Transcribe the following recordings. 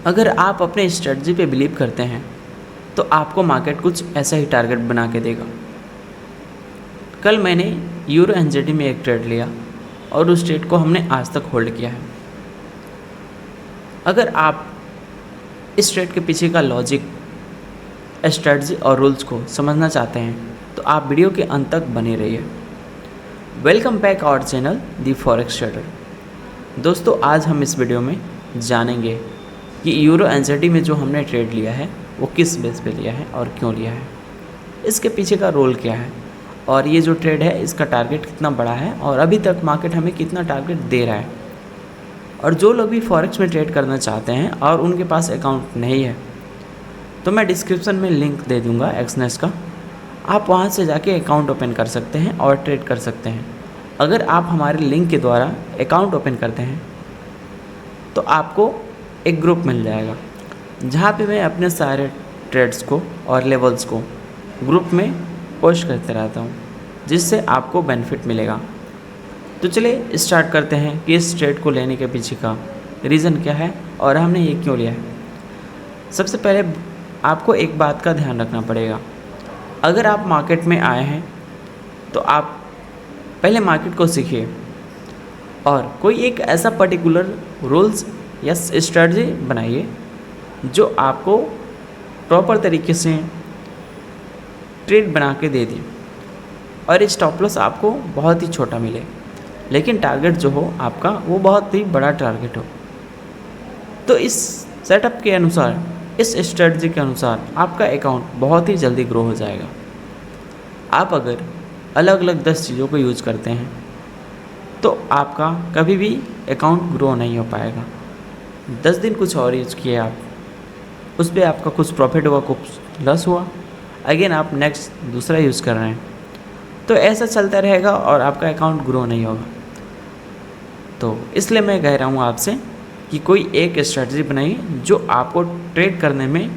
अगर आप अपने स्ट्रेटजी पे बिलीव करते हैं तो आपको मार्केट कुछ ऐसा ही टारगेट बना के देगा। कल मैंने यूरो एनजेडी में एक ट्रेड लिया और उस ट्रेड को हमने आज तक होल्ड किया है। अगर आप इस ट्रेड के पीछे का लॉजिक, स्ट्रेटजी और रूल्स को समझना चाहते हैं तो आप वीडियो के अंत तक बने रहिए। Welcome back our channel the forex trader. दोस्तों, आज हम इस वीडियो में जानेंगे कि यूरो एनजेडी में जो हमने ट्रेड लिया है वो किस बेस पे लिया है और क्यों लिया है, इसके पीछे का रोल क्या है और ये जो ट्रेड है इसका टारगेट कितना बड़ा है और अभी तक मार्केट हमें कितना टारगेट दे रहा है। और जो लोग भी फॉरेक्स में ट्रेड करना चाहते हैं और उनके पास अकाउंट नहीं है तो मैं डिस्क्रिप्शन में लिंक दे दूंगा एक्सनेस का, आप वहां से जाके अकाउंट ओपन कर सकते हैं और ट्रेड कर सकते हैं। अगर आप हमारे लिंक के द्वारा अकाउंट ओपन करते हैं तो आपको एक ग्रुप मिल जाएगा जहाँ पे मैं अपने सारे ट्रेड्स को और लेवल्स को ग्रुप में पोस्ट करते रहता हूँ, जिससे आपको बेनिफिट मिलेगा। तो चलिए स्टार्ट करते हैं कि इस ट्रेड को लेने के पीछे का रीज़न क्या है और हमने ये क्यों लिया है। सबसे पहले आपको एक बात का ध्यान रखना पड़ेगा। अगर आप मार्केट में आए हैं तो आप पहले मार्केट को सीखिए और कोई एक ऐसा पर्टिकुलर रूल्स या स्ट्रेटजी बनाइए जो आपको प्रॉपर तरीके से ट्रेड बना के दे दे और स्टॉप लॉस आपको बहुत ही छोटा मिले, लेकिन टारगेट जो हो आपका वो बहुत ही बड़ा टारगेट हो। तो इस सेटअप के अनुसार, इस स्ट्रेटजी के अनुसार आपका अकाउंट बहुत ही जल्दी ग्रो हो जाएगा। आप अगर अलग अलग 10 चीज़ों को यूज करते हैं तो आपका कभी भी अकाउंट ग्रो नहीं हो पाएगा। 10 दिन कुछ और यूज किए आप, उस पर आपका कुछ प्रॉफिट हुआ, कुछ लॉस हुआ, अगेन आप नेक्स्ट दूसरा यूज़ कर रहे हैं, तो ऐसा चलता रहेगा और आपका अकाउंट ग्रो नहीं होगा। तो इसलिए मैं कह रहा हूँ आपसे कि कोई एक स्ट्रेटजी बनाइए जो आपको ट्रेड करने में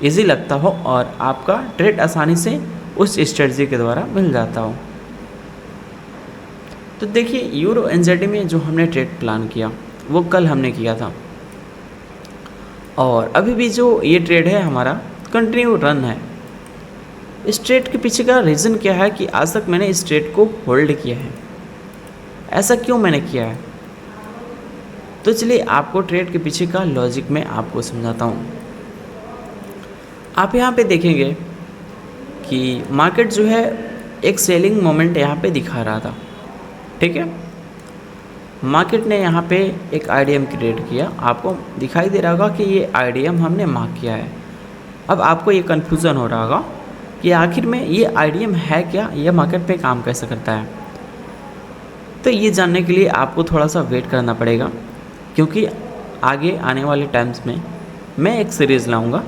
इजी लगता हो और आपका ट्रेड आसानी से उस स्ट्रेटजी के द्वारा मिल जाता हो। तो देखिए, यूरो एनजेडी में जो हमने ट्रेड प्लान किया वो कल हमने किया था और अभी भी जो ये ट्रेड है हमारा कंटिन्यू रन है। इस ट्रेड के पीछे का रीज़न क्या है कि आज तक मैंने इस ट्रेड को होल्ड किया है। ऐसा क्यों मैंने किया है, तो चलिए आपको ट्रेड के पीछे का लॉजिक मैं आपको समझाता हूँ। आप यहाँ पे देखेंगे कि मार्केट जो है एक सेलिंग मोमेंट यहाँ पे दिखा रहा था, ठीक है। मार्केट ने यहाँ पे एक आईडीएम क्रिएट किया, आपको दिखाई दे रहा होगा कि ये आईडीएम हमने मार्क किया है। अब आपको ये कन्फ्यूज़न हो रहा होगा कि आखिर में ये आईडीएम है क्या, यह मार्केट पे काम कैसे करता है। तो ये जानने के लिए आपको थोड़ा सा वेट करना पड़ेगा, क्योंकि आगे आने वाले टाइम्स में मैं एक सीरीज़ लाऊंगा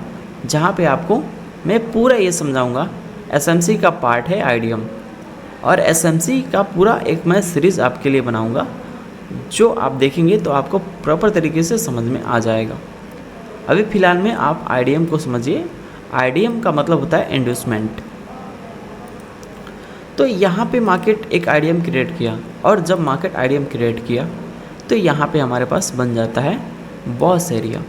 जहाँ पे आपको मैं पूरा ये समझाऊंगा। एसएमसी का पार्ट है आईडीएम और एसएमसी का पूरा एक मैं सीरीज़ आपके लिए बनाऊंगा, जो आप देखेंगे तो आपको प्रॉपर तरीके से समझ में आ जाएगा। अभी फ़िलहाल में आप आईडीएम को समझिए। आईडीएम का मतलब होता है इंड्यूसमेंट। तो यहाँ पे मार्केट एक आईडीएम क्रिएट किया और जब मार्केट आईडीएम क्रिएट किया तो यहाँ पे हमारे पास बन जाता है बॉस एरिया।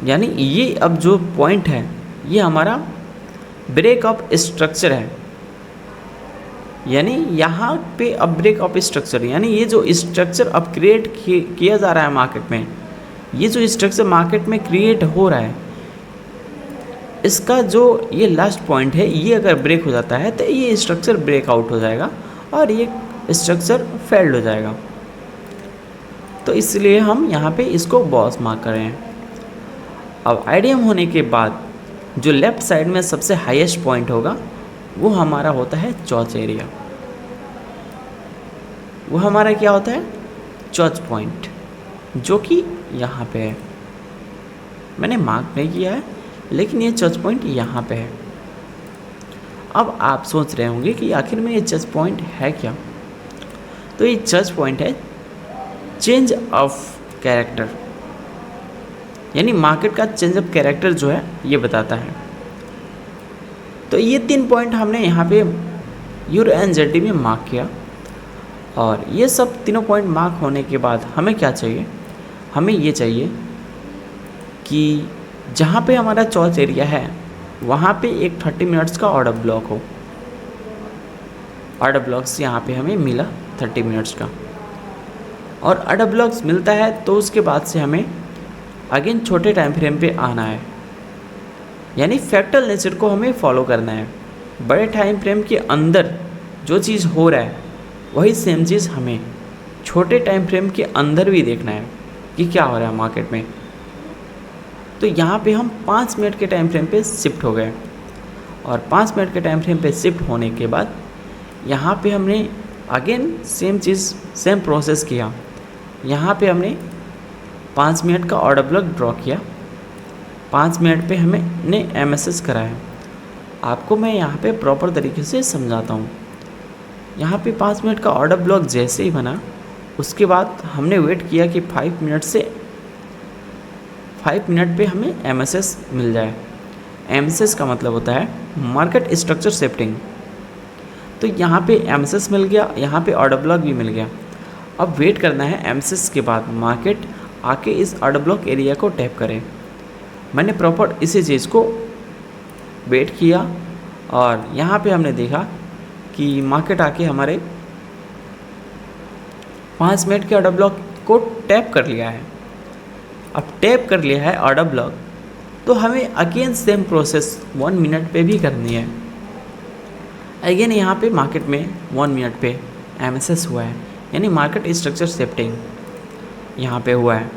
यानी ये अब जो पॉइंट है ये हमारा ब्रेक ऑफ स्ट्रक्चर है। यानी यहाँ पे अब ब्रेक ऑफ स्ट्रक्चर, यानी ये जो स्ट्रक्चर अब क्रिएट किया जा रहा है मार्केट में, ये जो स्ट्रक्चर मार्केट में क्रिएट हो रहा है, इसका जो ये लास्ट पॉइंट है, ये अगर ब्रेक हो जाता है तो ये स्ट्रक्चर ब्रेकआउट हो जाएगा और ये स्ट्रक्चर फेल्ड हो जाएगा। तो इसलिए हम यहाँ पे इसको बॉस मार्क कर रहे हैं। अब आईडीएम होने के बाद जो लेफ़्ट साइड में सबसे हाईएस्ट पॉइंट होगा वो हमारा होता है चौच एरिया। वो हमारा क्या होता है, चौच पॉइंट, जो कि यहाँ पे है। मैंने मार्क नहीं किया है लेकिन ये चर्च पॉइंट यहाँ पे है। अब आप सोच रहे होंगे कि आखिर में ये चर्च पॉइंट है क्या। तो ये चर्च पॉइंट है चेंज ऑफ कैरेक्टर, यानी मार्केट का चेंज ऑफ कैरेक्टर जो है ये बताता है। तो ये 3 पॉइंट हमने यहाँ पे यूरो एनजेडी में मार्क किया और ये सब तीनों पॉइंट मार्क होने के बाद हमें क्या चाहिए, हमें ये चाहिए कि जहाँ पे हमारा चॉइस एरिया है वहाँ पे एक 30 मिनट्स का ऑर्डर ब्लॉक हो। ऑर्डर ब्लॉक्स यहाँ पे हमें मिला 30 मिनट्स का, और ऑर्डर ब्लॉक्स मिलता है तो उसके बाद से हमें अगेन छोटे टाइम फ्रेम पे आना है, यानी फ्रैक्टल नेचर को हमें फॉलो करना है। बड़े टाइम फ्रेम के अंदर जो चीज़ हो रहा है वही सेम चीज़ हमें छोटे टाइम फ्रेम के अंदर भी देखना है कि क्या हो रहा है मार्केट में। तो यहाँ पे हम 5 मिनट के टाइम फ्रेम पे शिफ्ट हो गए, और 5 मिनट के टाइम फ्रेम पे शिफ्ट होने के बाद यहाँ पे हमने अगेन सेम चीज़ सेम प्रोसेस किया। यहाँ पे हमने 5 मिनट का ऑर्डर ब्लॉक ड्रॉ किया, 5 मिनट पे हमने MSS कराया। आपको मैं यहाँ पे प्रॉपर तरीके से समझाता हूँ। यहाँ पे 5 मिनट का ऑर्डर ब्लॉक जैसे ही बना उसके बाद हमने वेट किया कि 5 मिनट पे हमें MSS मिल जाए। MSS का मतलब होता है मार्केट स्ट्रक्चर शिफ्टिंग। तो यहाँ पे MSS मिल गया, यहाँ पे ऑर्डर ब्लॉक भी मिल गया। अब वेट करना है MSS के बाद मार्केट आके इस ऑर्डर ब्लॉक एरिया को टैप करे। मैंने प्रॉपर इसी चीज़ को वेट किया, और यहाँ पे हमने देखा कि मार्केट आके हमारे 5 मिनट के ऑर्डर ब्लॉक को टैप कर लिया है। अब टैप कर लिया है ऑर्डर ब्लॉक, तो हमें अगेन सेम प्रोसेस 1 मिनट पे भी करनी है। अगेन यहाँ पे मार्केट में 1 मिनट पे MSS हुआ है, यानी मार्केट स्ट्रक्चर शिफ्टिंग यहाँ पे हुआ है।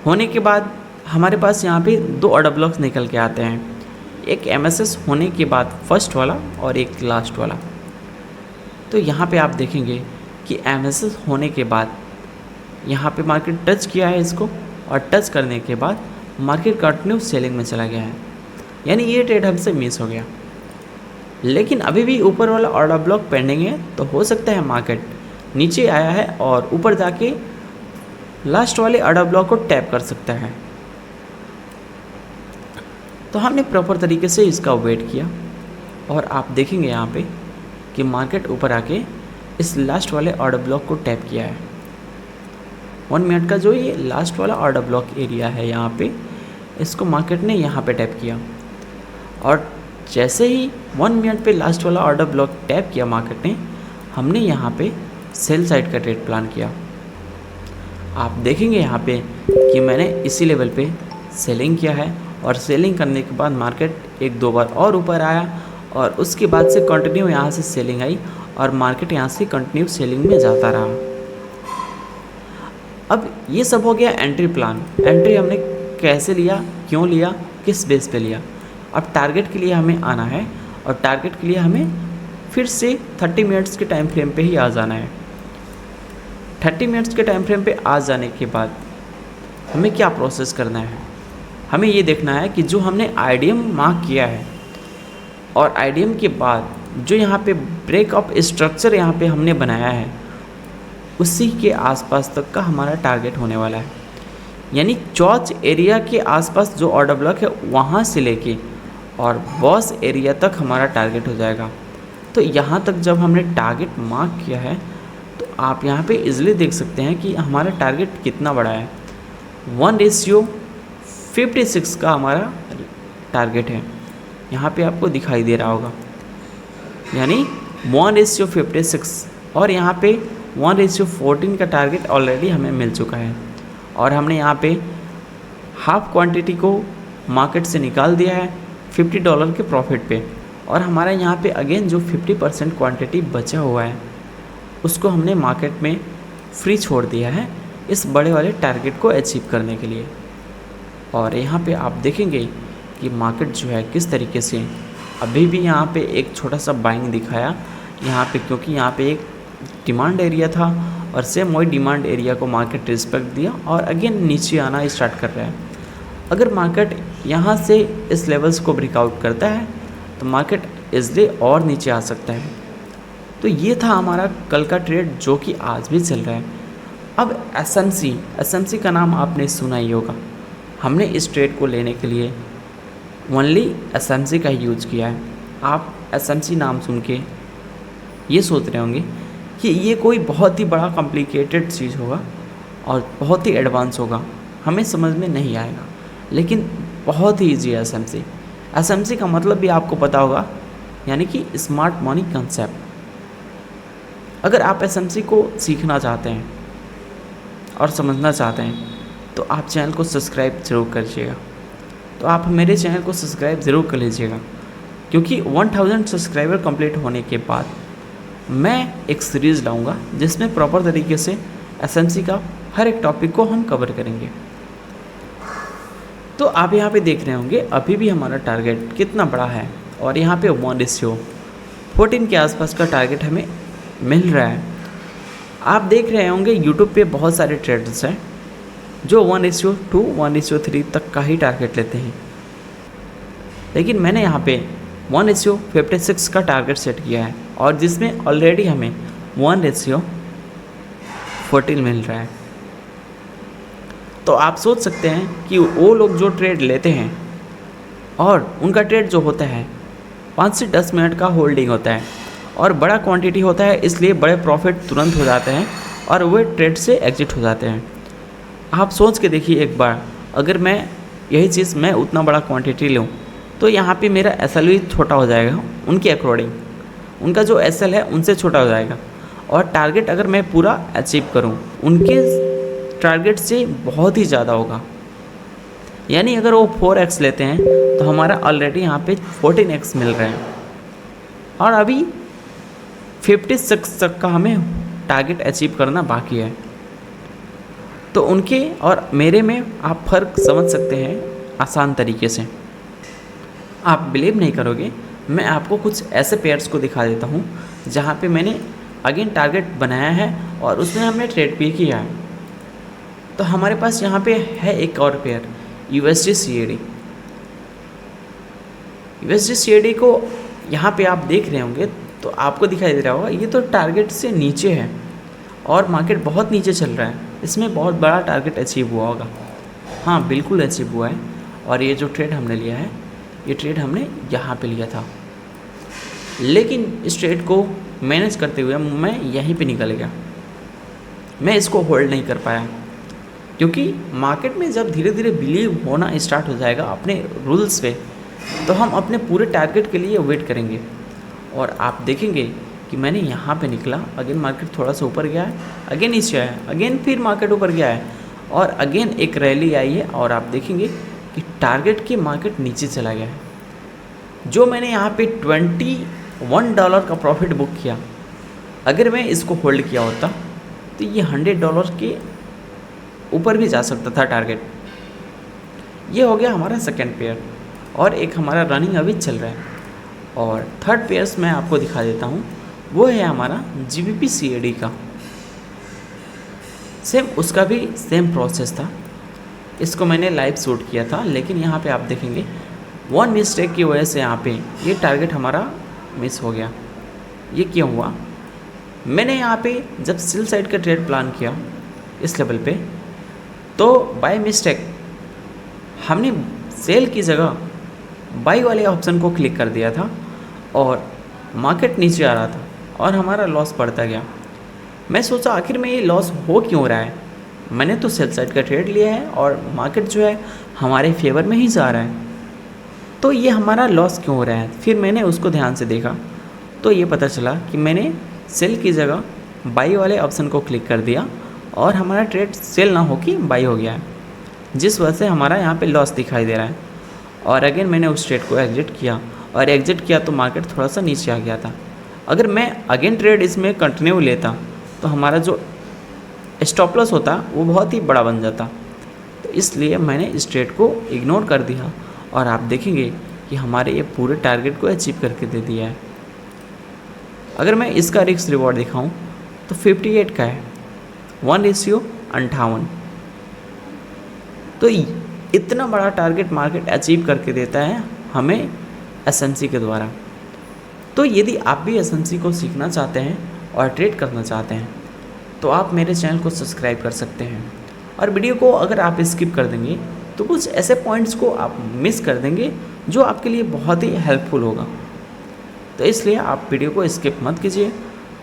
होने के बाद हमारे पास यहाँ पे 2 ऑर्डर ब्लॉक्स निकल के आते हैं, एक MSS होने के बाद फर्स्ट वाला और एक लास्ट वाला। तो यहाँ पे आप देखेंगे कि MSS होने के बाद यहाँ पे मार्केट टच किया है इसको, और टच करने के बाद मार्केट कंटिन्यू सेलिंग में चला गया है, यानी ये ट्रेड हमसे मिस हो गया। लेकिन अभी भी ऊपर वाला ऑर्डर ब्लॉक पेंडिंग है, तो हो सकता है मार्केट नीचे आया है और ऊपर जाके लास्ट वाले ऑर्डर ब्लॉक को टैप कर सकता है। तो हमने प्रॉपर तरीके से इसका वेट किया, और आप देखेंगे यहाँ पे कि मार्केट ऊपर आके इस लास्ट वाले ऑर्डर ब्लॉक को टैप किया है। 1 मिनट का जो ये लास्ट वाला ऑर्डर ब्लॉक एरिया है यहाँ पे, इसको मार्केट ने यहाँ पे टैप किया, और जैसे ही 1 मिनट पे लास्ट वाला ऑर्डर ब्लॉक टैप किया मार्केट ने, हमने यहाँ पे सेल साइड का ट्रेड प्लान किया। आप देखेंगे यहाँ पे कि मैंने इसी लेवल पे सेलिंग किया है, और सेलिंग करने के बाद मार्केट 1-2 बार और ऊपर आया, और उसके बाद से कंटिन्यू यहाँ से सेलिंग आई, और मार्केट यहाँ से कंटिन्यू सेलिंग में जाता रहा। अब ये सब हो गया एंट्री प्लान। एंट्री हमने कैसे लिया, क्यों लिया, किस बेस पे लिया। अब टारगेट के लिए हमें आना है, और टारगेट के लिए हमें फिर से 30 मिनट्स के टाइम फ्रेम पे ही आ जाना है। 30 मिनट्स के टाइम फ्रेम पे आ जाने के बाद हमें क्या प्रोसेस करना है, हमें ये देखना है कि जो हमने IDM मार्क किया है, और IDM के बाद जो यहाँ पे ब्रेकअप स्ट्रक्चर यहाँ पे हमने बनाया है, उसी के आसपास तक का हमारा टारगेट होने वाला है। यानी चौच एरिया के आसपास जो ऑर्डर ब्लॉक है वहाँ से लेके और बॉस एरिया तक हमारा टारगेट हो जाएगा। तो यहाँ तक जब हमने टारगेट मार्क किया है, तो आप यहाँ पे इजीली देख सकते हैं कि हमारा टारगेट कितना बड़ा है। 1:56 का हमारा टारगेट है, यहाँ पे आपको दिखाई दे रहा होगा, यानी 1:56, और यहाँ पे 1:14 का टारगेट ऑलरेडी हमें मिल चुका है, और हमने यहाँ पे हाफ क्वांटिटी को मार्केट से निकाल दिया है $50 के प्रॉफिट पे, और हमारा यहाँ पे अगेन जो 50% क्वांटिटी बचा हुआ है उसको हमने मार्केट में फ्री छोड़ दिया है इस बड़े वाले टारगेट को अचीव करने के लिए। और यहाँ पे आप देखेंगे कि मार्केट जो है किस तरीके से अभी भी यहाँ पे एक छोटा सा बाइंग दिखाया यहाँ पे, क्योंकि यहाँ पे एक डिमांड एरिया था, और सेम वही डिमांड एरिया को मार्केट रिस्पेक्ट दिया और अगेन नीचे आना स्टार्ट कर रहा है। अगर मार्केट यहाँ से इस लेवल्स को ब्रेकआउट करता है तो मार्केट इसलिए और नीचे आ सकता है। तो ये था हमारा कल का ट्रेड जो कि आज भी चल रहा है। अब एसएमसी का नाम आपने सुना ही होगा। हमने इस ट्रेड को लेने के लिए ओनली एसएमसी का ही यूज किया है। आप एसएमसी नाम सुन के ये सोच रहे होंगे कि ये कोई बहुत ही बड़ा कॉम्प्लिकेटेड चीज़ होगा और बहुत ही एडवांस होगा, हमें समझ में नहीं आएगा। लेकिन बहुत ही ईजी है एसएमसी। एसएमसी का मतलब भी आपको पता होगा, यानी कि स्मार्ट मनी कंसेप्ट। अगर आप एसएमसी को सीखना चाहते हैं और समझना चाहते हैं तो आप चैनल को सब्सक्राइब ज़रूर करिएगा। तो आप मेरे चैनल को सब्सक्राइब ज़रूर कर लीजिएगा, क्योंकि 1000 सब्सक्राइबर कंप्लीट होने के बाद मैं एक सीरीज़ लाऊंगा जिसमें प्रॉपर तरीके से एसएमसी का हर एक टॉपिक को हम कवर करेंगे। तो आप यहाँ पे देख रहे होंगे अभी भी हमारा टारगेट कितना बड़ा है, और यहाँ पे 1:14 के आसपास का टारगेट हमें मिल रहा है। आप देख रहे होंगे यूट्यूब पे बहुत सारे ट्रेडर्स हैं जो 1:2 1:3 तक का ही टारगेट लेते हैं, लेकिन मैंने यहाँ पे 1:56 का टारगेट सेट किया है, और जिसमें ऑलरेडी हमें 1:14 मिल रहा है। तो आप सोच सकते हैं कि वो लोग जो ट्रेड लेते हैं और उनका ट्रेड जो होता है 5 से 10 मिनट का होल्डिंग होता है और बड़ा क्वांटिटी होता है, इसलिए बड़े प्रॉफिट तुरंत हो जाते हैं और वे ट्रेड से एग्जिट हो जाते हैं। आप सोच के देखिए एक बार, अगर मैं यही चीज़ मैं उतना बड़ा क्वांटिटी लूँ तो यहाँ पे मेरा एसएल भी छोटा हो जाएगा उनके अकॉर्डिंग, उनका जो एसएल है उनसे छोटा हो जाएगा, और टारगेट अगर मैं पूरा अचीव करूँ उनके टारगेट से बहुत ही ज़्यादा होगा। यानी अगर वो 4x लेते हैं तो हमारा ऑलरेडी यहाँ पे 14x मिल रहा है, और अभी 56 तक का हमें टारगेट अचीव करना बाकी है। तो उनके और मेरे में आप फ़र्क समझ सकते हैं आसान तरीके से। आप बिलीव नहीं करोगे, मैं आपको कुछ ऐसे पेयर्स को दिखा देता हूँ जहाँ पे मैंने अगेन टारगेट बनाया है और उसमें हमने ट्रेड भी किया है। तो हमारे पास यहाँ पे है एक और pair USD CAD। USD CAD को यहाँ पे आप देख रहे होंगे तो आपको दिखाई दे रहा होगा ये तो टारगेट से नीचे है और मार्केट बहुत नीचे चल रहा है, इसमें बहुत बड़ा टारगेट अचीव हुआ होगा। हाँ बिल्कुल अचीव हुआ है, और ये जो ट्रेड हमने लिया है ये ट्रेड हमने यहाँ पे लिया था, लेकिन इस ट्रेड को मैनेज करते हुए मैं यहीं पे निकल गया। मैं इसको होल्ड नहीं कर पाया, क्योंकि मार्केट में जब धीरे धीरे बिलीव होना स्टार्ट हो जाएगा अपने रूल्स पे, तो हम अपने पूरे टारगेट के लिए वेट करेंगे। और आप देखेंगे कि मैंने यहाँ पे निकला, अगेन मार्केट थोड़ा सा ऊपर गया है, अगेन नीचे आया, अगेन फिर मार्केट ऊपर गया है, और अगेन एक रैली आई है, और आप देखेंगे कि टारगेट की मार्केट नीचे चला गया है। जो मैंने यहाँ पे $21 का प्रॉफिट बुक किया, अगर मैं इसको होल्ड किया होता तो ये $100 के ऊपर भी जा सकता था टारगेट। ये हो गया हमारा सेकेंड पेयर, और एक हमारा रनिंग अभी चल रहा है। और थर्ड पेयर्स मैं आपको दिखा देता हूँ, वो है हमारा GBP CAD का। सेम उसका भी सेम प्रोसेस था, इसको मैंने लाइव शूट किया था, लेकिन यहाँ पे आप देखेंगे वन मिस्टेक की वजह से यहाँ पे ये टारगेट हमारा मिस हो गया। ये क्यों हुआ? मैंने यहाँ पे जब सेल साइड का ट्रेड प्लान किया इस लेवल पे, तो बाय मिस्टेक हमने सेल की जगह बाई वाले ऑप्शन को क्लिक कर दिया था, और मार्केट नीचे आ रहा था और हमारा लॉस बढ़ता गया। मैं सोचा आखिर में ये लॉस हो क्यों रहा है, मैंने तो सेल साइड का ट्रेड लिया है और मार्केट जो है हमारे फेवर में ही जा रहा है, तो ये हमारा लॉस क्यों हो रहा है। फिर मैंने उसको ध्यान से देखा तो ये पता चला कि मैंने सेल की जगह बाई वाले ऑप्शन को क्लिक कर दिया और हमारा ट्रेड सेल ना हो कि बाई हो गया है, जिस वजह से हमारा यहाँ पे लॉस दिखाई दे रहा है। और अगेन मैंने उस ट्रेड को एग्जिट किया, और एग्जिट किया तो मार्केट थोड़ा सा नीचे आ गया था। अगर मैं अगेन ट्रेड इसमें कंटिन्यू लेता तो हमारा जो स्टॉप लॉस होता वो बहुत ही बड़ा बन जाता। तो इसलिए मैंने इस ट्रेड को इग्नोर कर दिया, और आप देखेंगे कि हमारे ये पूरे टारगेट को अचीव करके दे दिया है। अगर मैं इसका रिस्क रिवॉर्ड दिखाऊं तो 58 का है, 1:58। तो इतना बड़ा टारगेट मार्केट अचीव करके देता है हमें एसएमसी के द्वारा। तो यदि आप भी एसएमसी को सीखना चाहते हैं और ट्रेड करना चाहते हैं तो आप मेरे चैनल को सब्सक्राइब कर सकते हैं, और वीडियो को अगर आप स्किप कर देंगे तो कुछ ऐसे पॉइंट्स को आप मिस कर देंगे जो आपके लिए बहुत ही हेल्पफुल होगा। तो इसलिए आप वीडियो को स्किप मत कीजिए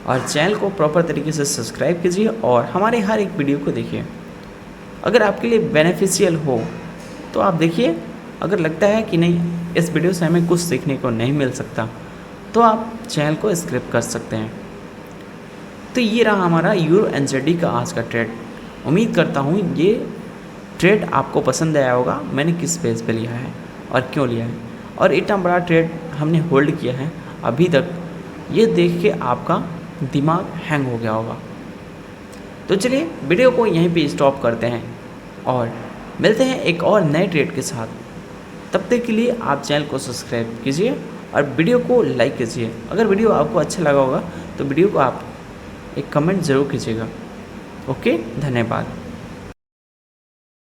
और चैनल को प्रॉपर तरीके से सब्सक्राइब कीजिए और हमारे हर एक वीडियो को देखिए। अगर आपके लिए बेनिफिशियल हो तो आप देखिए, अगर लगता है कि नहीं इस वीडियो से हमें कुछ सीखने को नहीं मिल सकता, तो आप चैनल को स्किप कर सकते हैं। तो ये रहा हमारा यूरो एनजेडी का आज का ट्रेड। उम्मीद करता हूँ ये ट्रेड आपको पसंद आया होगा। मैंने किस पेज पे लिया है और क्यों लिया है, और इतना बड़ा ट्रेड हमने होल्ड किया है अभी तक, ये देख के आपका दिमाग हैंग हो गया होगा। तो चलिए वीडियो को यहीं पे स्टॉप करते हैं और मिलते हैं एक और नए ट्रेड के साथ। तब तक के लिए आप चैनल को सब्सक्राइब कीजिए और वीडियो को लाइक कीजिए। अगर वीडियो आपको अच्छा लगा होगा तो वीडियो को आप एक कमेंट ज़रूर कीजिएगा। ओके, धन्यवाद।